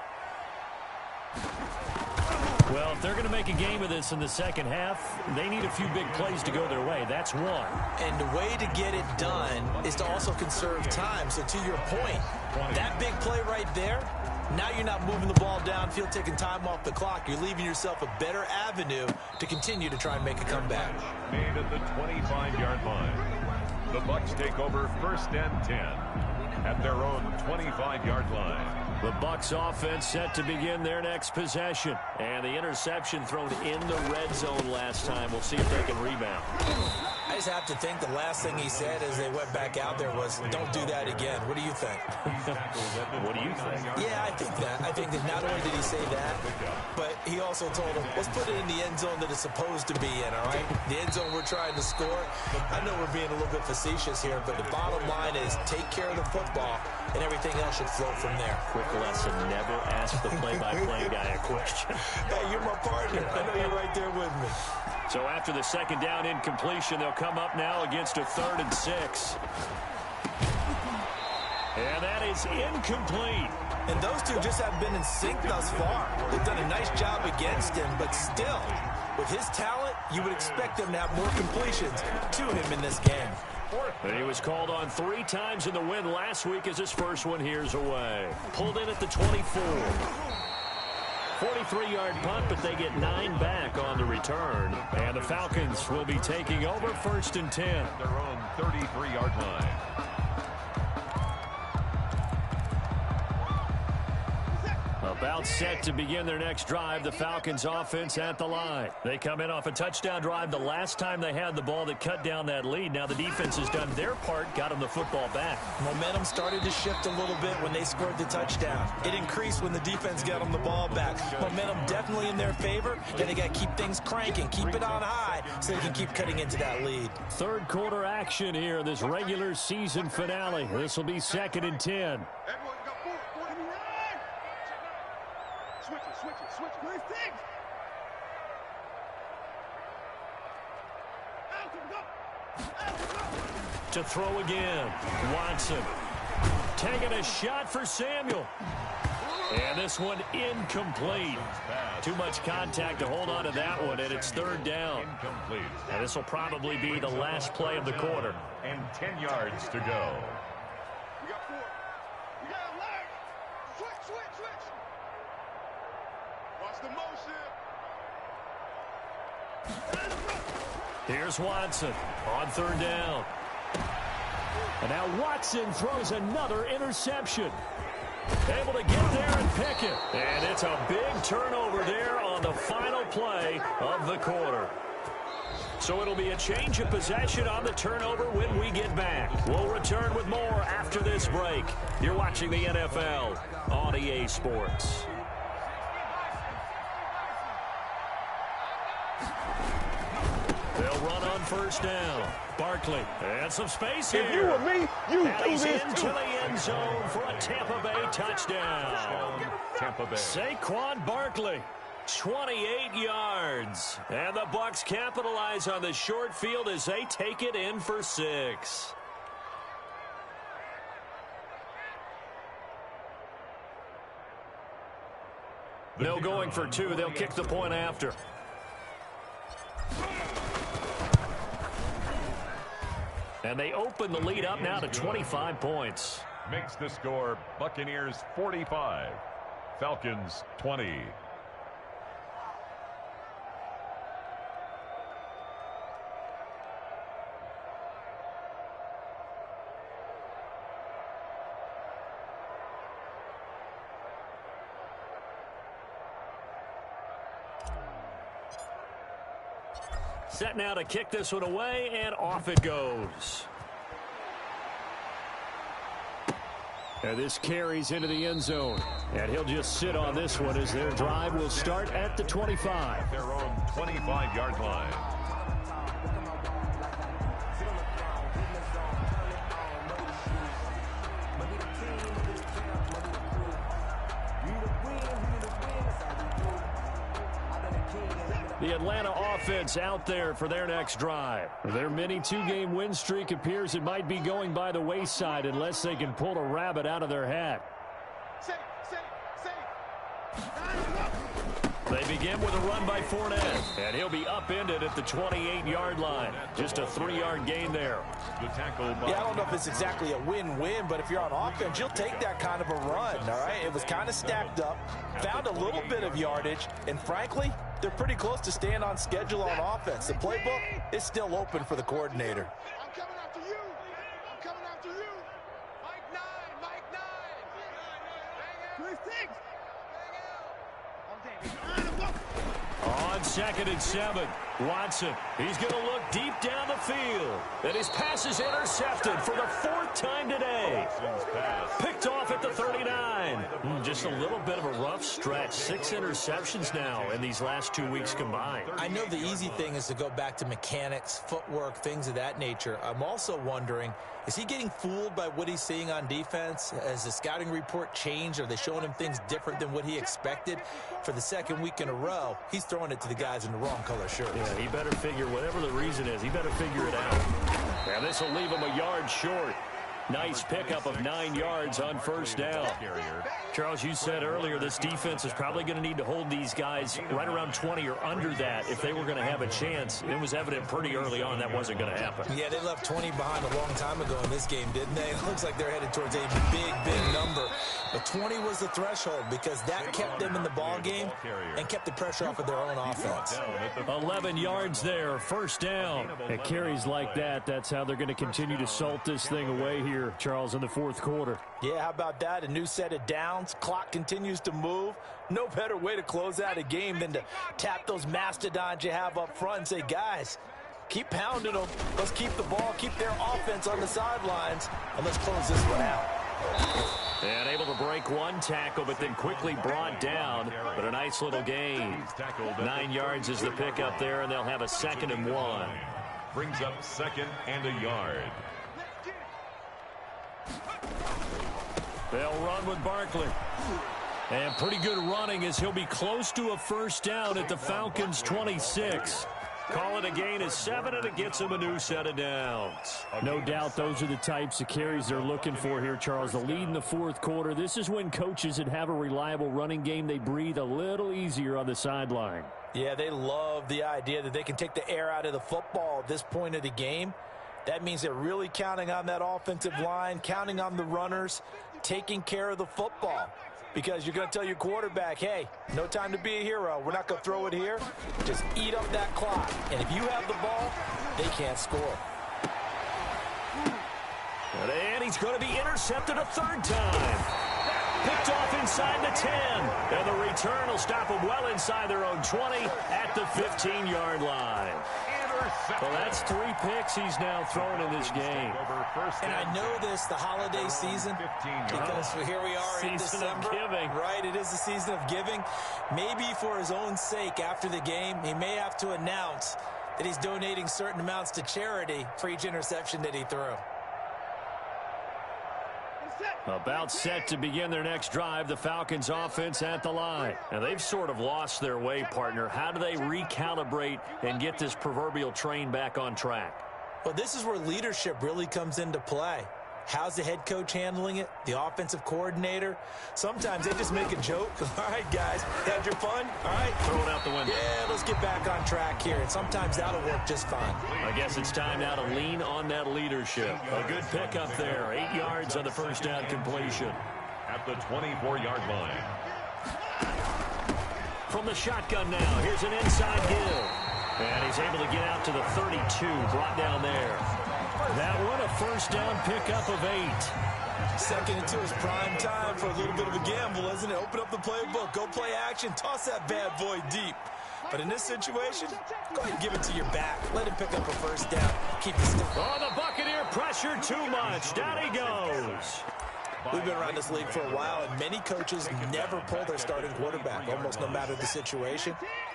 Well, if they're going to make a game of this in the second half, they need a few big plays to go their way. That's one. And the way to get it done is to also conserve time. So to your point, that big play right there, now you're not moving the ball downfield, taking time off the clock. You're leaving yourself a better avenue to continue to try and make a comeback. Made at the 25-yard line. The Bucs take over 1st and 10 at their own 25-yard line. The Bucs offense set to begin their next possession. And the interception thrown in the red zone last time. We'll see if they can rebound. I just have to think the last thing he said as they went back out there was, don't do that again. What do you think? What do you think? Yeah, I think that. I think that not only did he say that, but he also told him, let's put it in the end zone that it's supposed to be in, all right? The end zone we're trying to score. I know we're being a little bit facetious here, but the bottom line is take care of the football, and everything else should flow from there. Quick lesson, never ask the play-by-play guy a question. Hey, you're my partner. I know you're right there with me. So after the second down incompletion, they'll come up now against a 3rd and 6. And that is incomplete. And those two just haven't been in sync thus far. They've done a nice job against him, but still, with his talent, you would expect them to have more completions to him in this game. And he was called on 3 times in the win last week as his first one here's away. Pulled in at the 24. 43-yard punt, but they get 9 back on the return. And the Falcons will be taking over 1st and 10. Their own 33-yard line. About set to begin their next drive, the Falcons offense at the line. They come in off a touchdown drive the last time they had the ball that cut down that lead. Now the defense has done their part, got them the football back. Momentum started to shift a little bit when they scored the touchdown. It increased when the defense got them the ball back. Momentum definitely in their favor. Then they got to keep things cranking, keep it on high so they can keep cutting into that lead. Third quarter action here, this regular season finale. This will be 2nd and 10. Everyone got four. Switch it. Nice thing. To throw again. Watson taking a shot for Samuel. And this one incomplete. Too much contact to hold on to that one, and it's 3rd down. Incomplete. And this will probably be the last play of the quarter. And 10 yards to go. We got 4. We got alert. Switch. Watch the motion. Here's Watson on 3rd down. And now Watson throws another interception. Able to get there and pick it. And it's a big turnover there on the final play of the quarter. So it'll be a change of possession on the turnover when we get back. We'll return with more after this break. You're watching the NFL on EA Sports. They'll run on 1st down. Barkley, and some space here. If you were me, you do this into the end zone for a Tampa Bay touchdown. Tampa Bay. Saquon Barkley, 28 yards. And the Bucs capitalize on the short field as they take it in for 6. No going for 2. They'll kick the point after. And they open the lead up now to 25 points. Makes the score Buccaneers 45, Falcons 20. Set now to kick this one away, and off it goes. And this carries into the end zone. And he'll just sit on this one as their drive will start at the 25. Their own 25-yard line. The Atlanta offense out there for their next drive. Their mini 2-game win streak appears it might be going by the wayside unless they can pull a rabbit out of their hat. They begin with a run by Fournette, and he'll be upended at the 28-yard line. Just a 3-yard gain there. The tackle by Yeah, I don't know if it's exactly a win-win, but if you're on offense, you'll take that kind of a run, all right? It was kind of stacked up, found a little bit of yardage, and frankly, they're pretty close to staying on schedule on offense. The playbook is still open for the coordinator. I'm coming after you. Mike 9. On 2nd and 7, Watson. He's going to look deep down the field. And his pass is intercepted for the 4th time today. Picked off at the 39. Just a little bit of a rough stretch. 6 interceptions now in these last 2 weeks combined. I know the easy thing is to go back to mechanics, footwork, things of that nature. I'm also wondering, is he getting fooled by what he's seeing on defense? Has the scouting report changed? Are they showing him things different than what he expected? For the 2nd week in a row, he's throwing it to the guys in the wrong color shirts. Yeah, he better figure, whatever the reason is, he better figure it out. And this will leave him a yard short. Nice pickup of 9 yards on 1st down. Charles, you said earlier this defense is probably going to need to hold these guys right around 20 or under that if they were going to have a chance. It was evident pretty early on that wasn't going to happen. Yeah, they left 20 behind a long time ago in this game, didn't they? It looks like they're headed towards a big number. But 20 was the threshold because that kept them in the ball game and kept the pressure off of their own offense. 11 yards there, 1st down. At carries like that, that's how they're going to continue to salt this thing away here here, Charles, in the fourth quarter. Yeah, how about that? A new set of downs. Clock continues to move. No better way to close out a game than to tap those mastodons you have up front and say, guys, keep pounding them. Let's keep the ball, keep their offense on the sidelines, and let's close this one out. And able to break one tackle, but then quickly brought down. But a nice little gain. 9 yards is the pickup there, and they'll have a 2nd and 1. Brings up 2nd and a yard. They'll run with Barkley. And pretty good running as he'll be close to a first down at the Falcons' 26. Call it a gain of 7, and it gets him a new set of downs. No doubt those are the types of carries they're looking for here, Charles. The lead in the fourth quarter. This is when coaches that have a reliable running game, they breathe a little easier on the sideline. Yeah, they love the idea that they can take the air out of the football at this point of the game. That means they're really counting on that offensive line, counting on the runners, taking care of the football. Because you're going to tell your quarterback, hey, no time to be a hero. We're not going to throw it here. Just eat up that clock. And if you have the ball, they can't score. And he's going to be intercepted a 3rd time. Picked off inside the 10. And the return will stop them well inside their own 20 at the 15-yard line. Well, that's 3 picks he's now thrown in this game. And I know this, the holiday season, because here we are in December. Season of giving. Right, it is the season of giving. Maybe for his own sake after the game, he may have to announce that he's donating certain amounts to charity for each interception that he threw. About set to begin their next drive, the Falcons offense at the line. And they've sort of lost their way, partner. How do they recalibrate and get this proverbial train back on track? Well, this is where leadership really comes into play. How's the head coach handling it? The offensive coordinator? Sometimes they just make a joke. All right, guys, had your fun? All right. Throw it out the window. Yeah, let's get back on track here. And sometimes that'll work just fine. I guess it's time now to lean on that leadership. A good pickup there. 8 yards on the first down completion. At the 24-yard line. From the shotgun now, here's an inside give. And he's able to get out to the 32, brought down there. That one, a first down pickup of 8. 2nd and 2 is prime time for a little bit of a gamble, isn't it? Open up the playbook, go play action, toss that bad boy deep. But in this situation, go ahead and give it to your back. Let him pick up a first down. Keep the stick. Oh, the Buccaneer pressure too much. Down he goes. We've been around this league for a while, and many coaches never pull their starting quarterback, almost no matter the situation.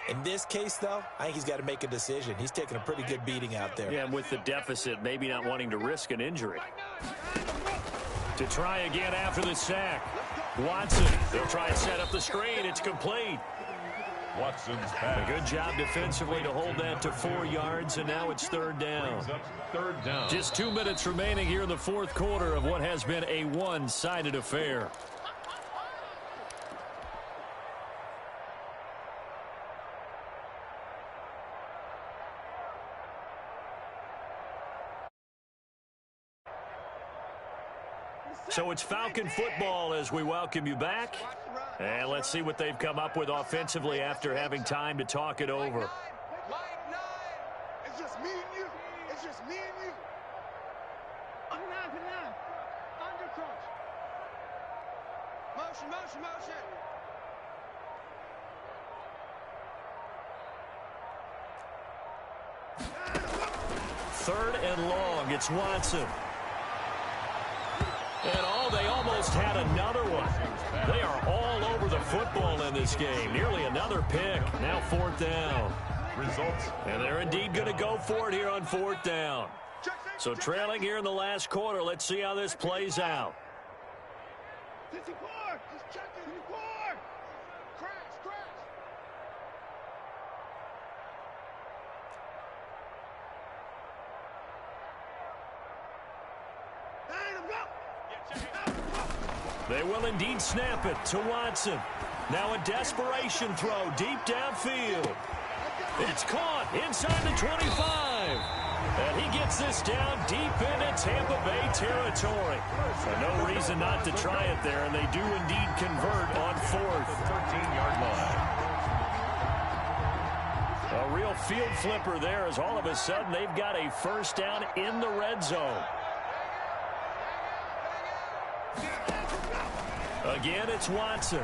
In this case, though, I think he's got to make a decision. He's taking a pretty good beating out there. Yeah, and with the deficit, maybe not wanting to risk an injury. To try again after the sack. Watson, they'll try and set up the screen. It's complete. Watson's back. A good job defensively to hold that to 4 yards, and now it's 3rd down. 3rd down. Just 2 minutes remaining here in the fourth quarter of what has been a one-sided affair. So it's Falcon football as we welcome you back. And let's see what they've come up with offensively after having time to talk it over. It's just me and you. It's just me and you. Under coach. Motion, motion, motion. Third and long. It's Watson. And they almost had another one. They are all over the football in this game. Nearly another pick. Now 4th down. Results. And they're indeed going to go for it here on 4th down. So trailing here in the last quarter. Let's see how this plays out. 54. Just check it. 54. Crash, crash. They will indeed snap it to Watson. Now a desperation throw deep downfield. It's caught inside the 25. And he gets this down deep into Tampa Bay territory. And no reason not to try it there, and they do indeed convert on 4th. 13-yard line. A real field flipper there as all of a sudden they've got a first down in the red zone. Again, it's Watson.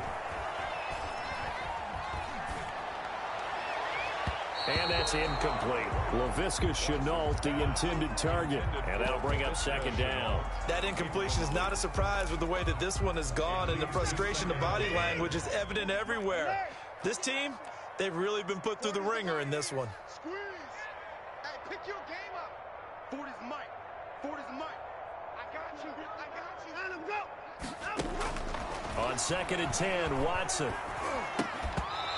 And that's incomplete. Laviska Shenault, the intended target. And that'll bring up second down. That incompletion is not a surprise with the way that this one has gone, and the frustration, the body language is evident everywhere. This team, they've really been put through the ringer in this one. Squeeze. Hey, pick your game up. Ford is Mike. Ford is Mike. I got you. I got you. Let him go. On 2nd and 10, Watson.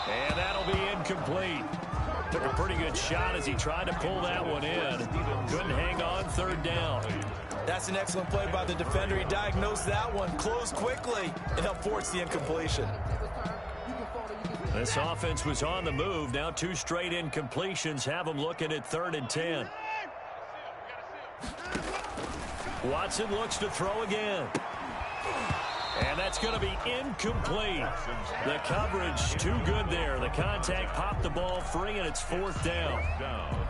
And that'll be incomplete. Took a pretty good shot as he tried to pull that one in. Couldn't hang on 3rd down. That's an excellent play by the defender. He diagnosed that one, closed quickly, and helped force the incompletion. This offense was on the move. Now 2 straight incompletions have them looking at 3rd and 10. Watson looks to throw again. And that's going to be incomplete. The coverage too good there. The contact popped the ball free, and it's 4th down.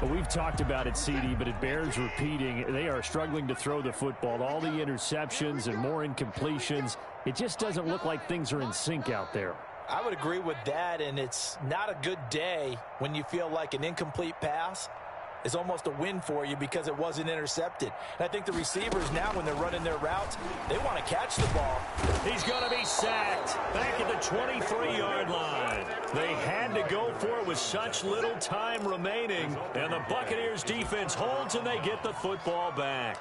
Well, we've talked about it, CD, but it bears repeating. They are struggling to throw the football. All the interceptions and more incompletions. It just doesn't look like things are in sync out there. I would agree with that, and it's not a good day when you feel like an incomplete pass is almost a win for you because it wasn't intercepted. And I think the receivers now, when they're running their routes, they want to catch the ball. He's going to be sacked back at the 23-yard line. They had to go for it with such little time remaining, and the Buccaneers defense holds and they get the football back.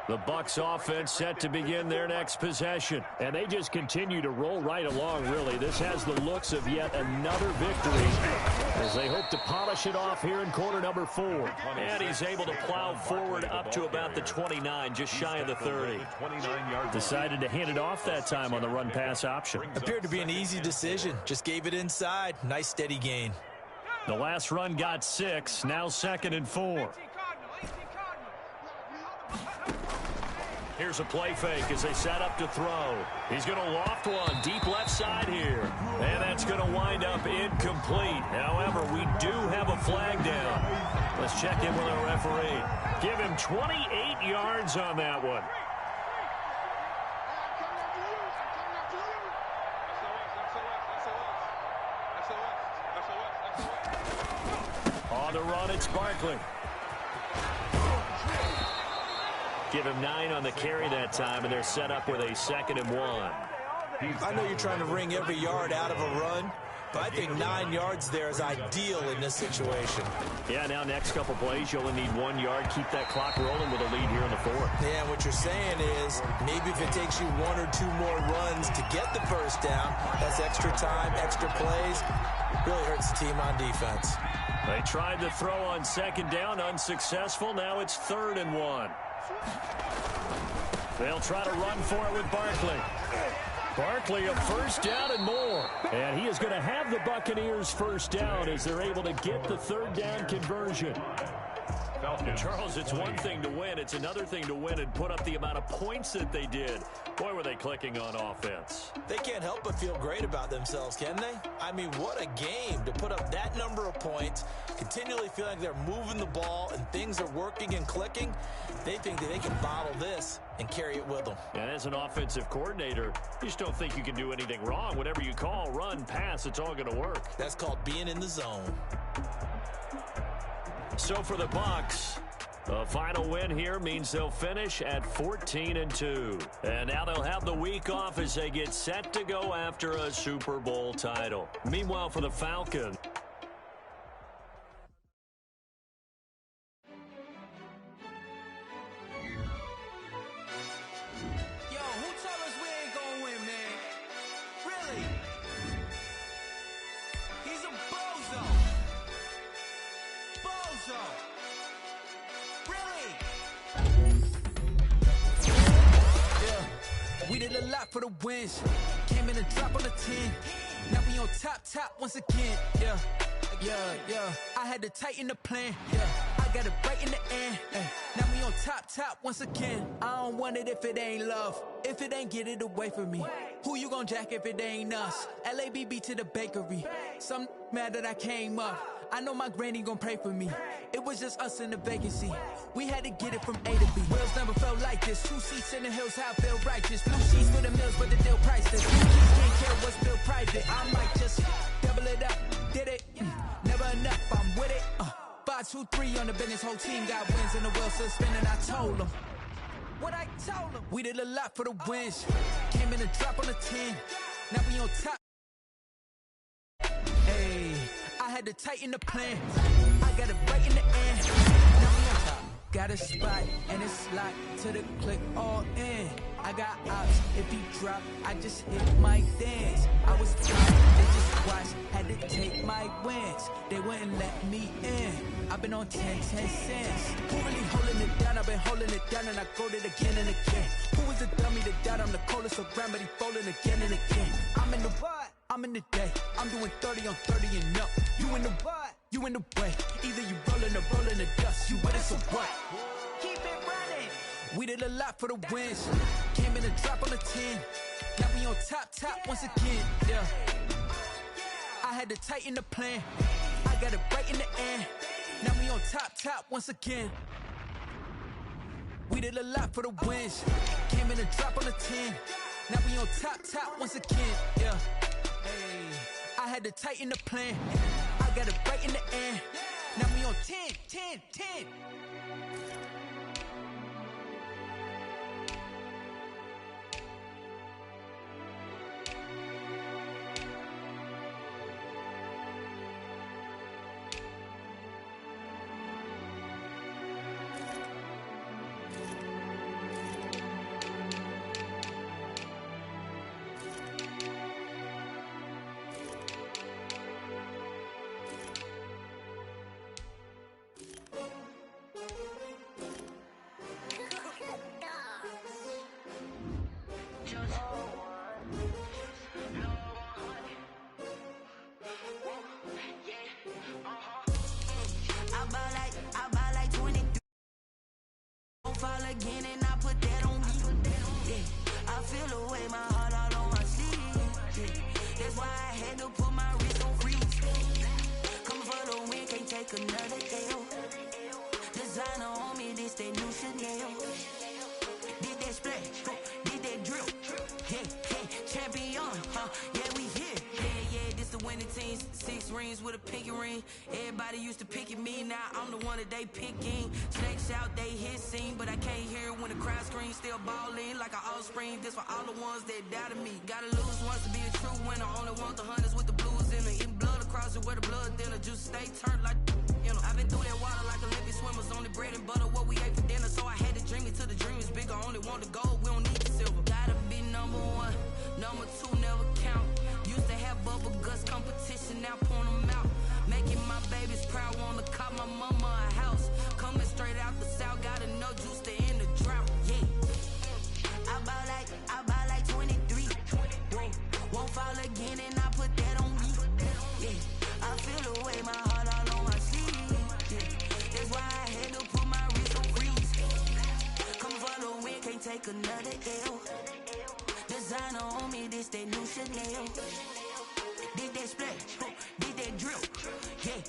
The Bucs offense set to begin their next possession. And they just continue to roll right along, really. This has the looks of yet another victory as they hope to polish it off here in quarter number 4. And he's able to plow forward up to about the 29, just shy of the 30. Decided to hand it off that time on the run-pass option. Appeared to be an easy decision. Just gave it inside. Nice steady gain. The last run got 6. Now 2nd and 4. Here's a play fake as they set up to throw. He's going to loft one deep left side here. And that's going to wind up incomplete. However, we do have a flag down. Let's check in with our referee. Give him 28 yards on that one. On the run, it's Barkley. Give him 9 on the carry that time, and they're set up with a 2nd and 1. I know you're trying to wring every yard out of a run, but I think 9 yards there is ideal in this situation. Yeah, now next couple plays, you only need 1 yard. Keep that clock rolling with a lead here in the 4th. Yeah, what you're saying is maybe if it takes you 1 or 2 more runs to get the first down, that's extra time, extra plays. Really hurts the team on defense. They tried to throw on 2nd down, unsuccessful. Now it's 3rd and 1. They'll try to run for it with Barkley. Barkley a first down and more. And he is going to have the Buccaneers first down as they're able to get the 3rd down conversion. Charles, it's one thing to win. It's another thing to win and put up the amount of points that they did. Boy, were they clicking on offense. They can't help but feel great about themselves, can they? I mean, what a game to put up that number of points, continually feeling like they're moving the ball and things are working and clicking. They think that they can bottle this and carry it with them. And as an offensive coordinator, you just don't think you can do anything wrong. Whatever you call, run, pass, it's all going to work. That's called being in the zone. So for the Bucs, a final win here means they'll finish at 14-2. And now they'll have the week off as they get set to go after a Super Bowl title. Meanwhile, for the Falcons, for the wins. Came in and drop on the 10. Now we on top once again. Yeah. I had to tighten the plan. Yeah. I I got it right in the end. Now we on top once again. I don't want it if it ain't love. If it ain't, get it away from me. Who you gon' jack if it ain't us? LABB to the bakery. Some mad that I came up. I know my granny gon' pray for me. It was just us in the vacancy. We had to get it from A to B. Wheels never felt like this. 2 seats in the hills, how I feel righteous. Blue sheets for the mills, but the deal priceless. Blue cheese can't care what's still private. I might just double it up. Did it? Never enough, I'm with it. 5, 2, 3 on the business. Whole team got wins and the wheel still spinning. I told them what I told them. We did a lot for the wins. Came in a drop on the 10. Now we on top. Hey, I had to tighten the plan. I got it right in the end. Now we on top. Got a spot and it's locked to the click all in. I got ops, if he drop, I just hit my dance. I was tired, they just watched, had to take my wins. They wouldn't let me in. I've been on 10 cents. Who really holding it down? I've been holding it down and I go it again and again. Who was the dummy that died? I'm the coldest around, but he folding again and again. I'm in the what? I'm in the day. I'm doing 30 on 30 and up. You in the what? You in the way. Either you rolling or rolling the dust. You with us or what? Keep it running. We did a lot for the wins. Came in a drop on the 10. Now we on top once again. Yeah. I had to tighten the plan. I got it right in the end. Now we on top once again. We did a lot for the wins. Came in a drop on the 10. Now we on top once again. Yeah. Hey, I had to tighten the plan. I got it right in the end. Now we on 10. Again and I put that on me. Yeah, I feel away, my heart all on my sleeve. Yeah, that's why I had to put my wrist on freeze. Coming for the win, can't take another L. Designer on me, this that new Chanel. Did that splash, did that drill. Yeah, champion, yeah, we here. Yeah, this the winning teams. 6 rings with a pinky ring. Everybody used to picking me, now I'm the one that they picking. Snakes out, they hit scene, but I can't hear when the crowd screams. Still balling like an offspring. This for all the ones that doubted me. Gotta lose once to be a true winner. Only want the hunters with the blues in it. Eating blood across it where the blood thinner. Juice stay turned like, you know. I've been through that water like Olympic swimmers. Only bread and butter, what we ate for dinner. So I had to dream it till the dream is bigger. Only want the gold, we don't need the silver. Gotta be number 1, number 2 never count. Used to have bubble guts competition, now point them out. Making my babies proud, wanna cop my mama a house. Coming straight out the south, gotta know juice to end the drought. Yeah, I buy like 23. Whoa, won't fall again and I put that on me. Yeah, I feel away, my heart all on my sleeve. Yeah, that's why I had to put my wrist on freeze. Coming for the win, can't take another L. Designer on me, this that new Chanel. Did that splash, did that drill. Yeah,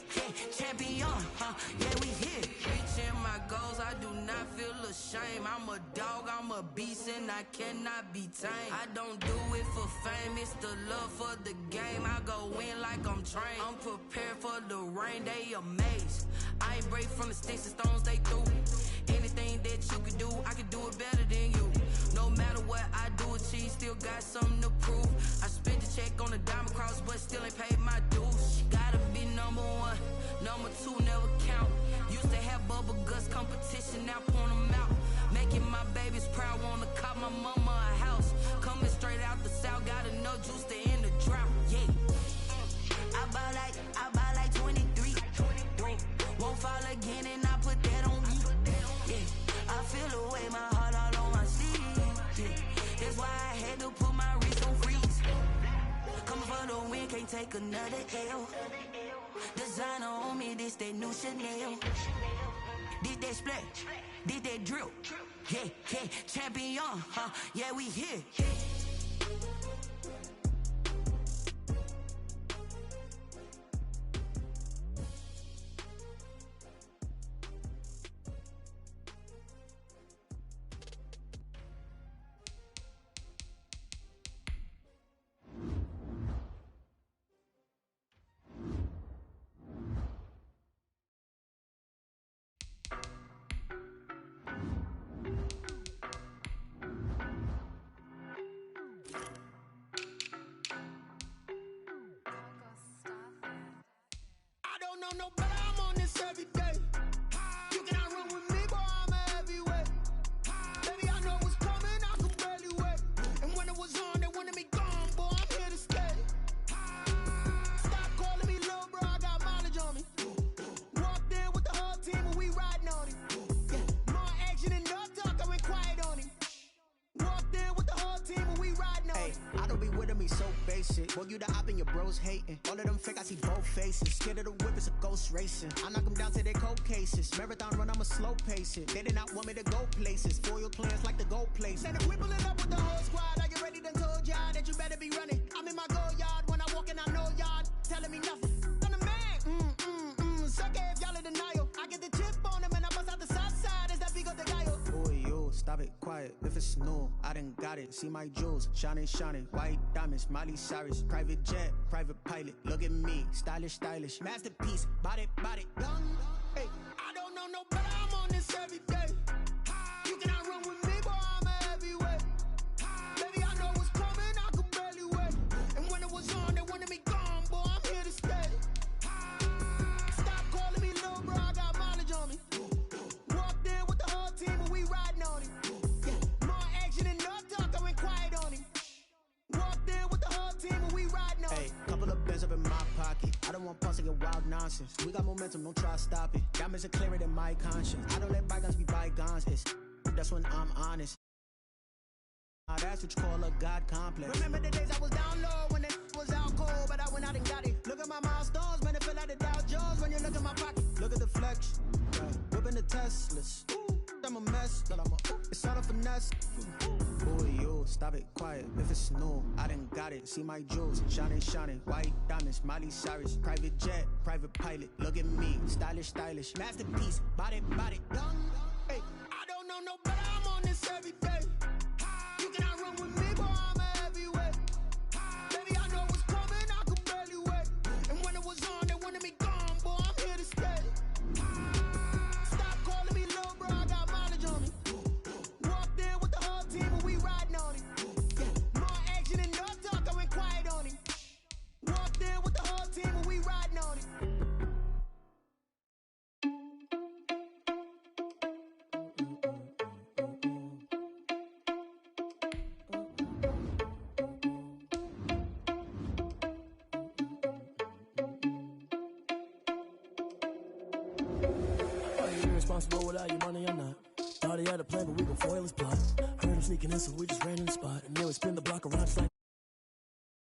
champion, yeah, we here. Reaching my goals, I do not feel ashamed. I'm a dog, I'm a beast, and I cannot be tamed. I don't do it for fame, it's the love for the game. I go in like I'm trained. I'm prepared for the rain, they amazed. I ain't break from the sticks and stones they threw. Anything that you can do, I can do it better than you. No matter what I do, achieve, still got something to prove. I spent the check on the diamond cross, but still ain't paid my dues. Gotta be number 1, number 2 never count. Used to have bubble guts competition, now point them out. Making my babies proud, wanna cop my mama a house. Coming straight out the south, gotta know juice to end the drought. Yeah, I buy like 23. Whoa, won't fall again and I put that on me. Yeah, I feel away, my heart all on my sleeve. Yeah, that's why I had to put my wrist on freeze. Coming for the win, can't take another L. Designer on me, this that new Chanel. did that splash, did that drill. Yeah, yeah, champion, huh? Yeah, we here. No, but I'm on this every day. You cannot run with me, boy, I'm a heavyweight. Baby, I know what's coming, I can barely wait. And when it was on, they wanted me gone, boy, I'm here to stay. Stop calling me little bro, I got mileage on me. Walked in with the whole team and we riding on him. Yeah, more action and no talk, I went quiet on him. Walked in with the whole team and we riding on him. I don't be with me so basic. Boy, you the op and your bros hating. All of them fake, I see both faces. Scared of the whip, it's a ghost racing. I knock them down to their cold cases. Marathon run, I'm a slow pace it. They did not want me to go places. Foil plans like the go place. Said if we pulling up with the whole squad, are you ready? Done told y'all that you better be running. I'm in my go yard when I walk in, I know y'all telling me nothing. I'm the man, suck it if y'all in denial. I get the chip on him and I bust out the south side. Is that Vigo the guy? Boy, yo, stop it, quiet. If it's new, I done got it. See my jewels, shining, shining. White diamonds, Miley Cyrus. Private jet, private pilot. Look at me, stylish, stylish. Masterpiece, body, young. Hey, I don't know no better, I'm on this every day. You cannot run with me, boy, I'm a heavyweight. Baby, I know what's coming, I can barely wait. And when it was on, they wanted me gone, boy, I'm here to stay. Stop calling me little bro, I got mileage on me. Walked in with the whole team and we riding on him. Yeah, more action and no talk, I went quiet on him. Walked in with the whole team and we riding on him. Hey, couple of bands up in my pocket. I don't want pause to get wild nonsense. We got momentum, don't try to stop it. Diamonds are clearer than my conscience. I don't let bygones be bygones. That's when I'm honest. That's what you call a God complex. Remember the days I was down low when it was out cold, but I went out and got it. Look at my milestones, man, it feel like the Dow Jones when you look at my pocket. Look at the flex, whipping the Teslas. I'm a mess, but it's all a finesse. Boy, yo, stop it, quiet. If it's new, I done got it. See my jewels, shining, shining. White diamonds, Miley Cyrus. Private jet, private pilot. Look at me, stylish, stylish. Masterpiece, body, young. Hey, I don't know no better, I'm on this every day. You cannot run with me, boy, I'm a heavyweight. Baby, I know what's coming, I can barely wait. And when it was on, they wanted me gone, boy, I'm here to stay. Stop calling me little bro, I got mileage on me. Walked in with the whole team and we riding on him. Yeah, more action and no talk, I went quiet on him. Walked in with the whole team and we riding on him. Responsible without your money, I'm not. Thought he had a plan, but we gon' foil his plot. Heard him sneaking in, so we just ran in the spot. And then we spin the block around just like